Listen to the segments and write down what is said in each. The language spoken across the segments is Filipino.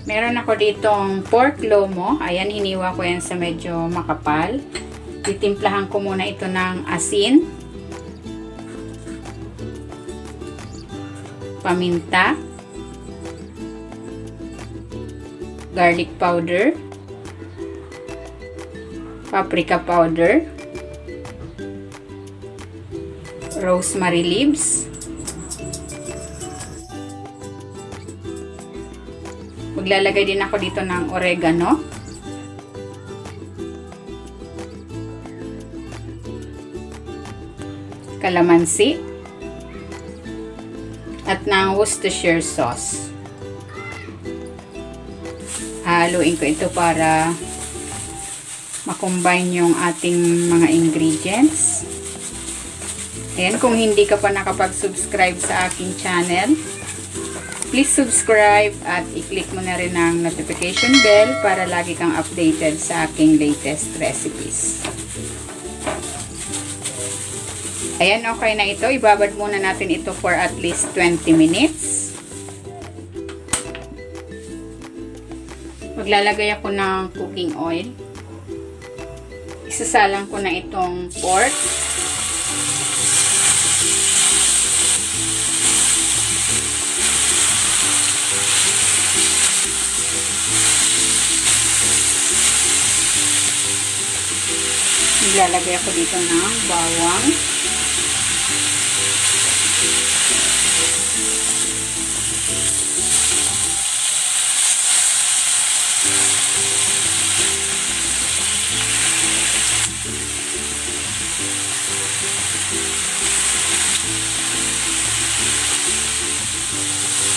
Meron ako ditong pork lomo. Ayan, hiniwa ko yan sa medyo makapal. Titimplahan ko muna ito ng asin, paminta, garlic powder, paprika powder, rosemary leaves. Maglalagay din ako dito ng oregano. Kalamansi. At ng Worcestershire sauce. Haluin ko ito para makombine yung ating mga ingredients. Ayan, kung hindi ka pa nakapag-subscribe sa aking channel, please subscribe at i-click mo na rin ang notification bell para lagi kang updated sa aking latest recipes. Ayan, okay na ito. Ibabad muna natin ito for at least 20 minutes. Maglalagay ako ng cooking oil. Isasalang ko na itong pork. Maglalagay ako dito ng bawang.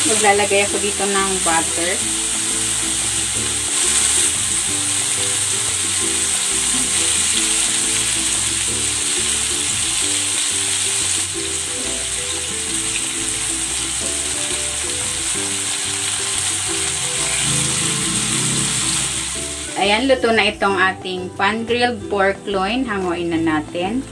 Maglalagay ako dito ng butter. Ayan, luto na itong ating pan-grilled pork loin. Hanguin na natin.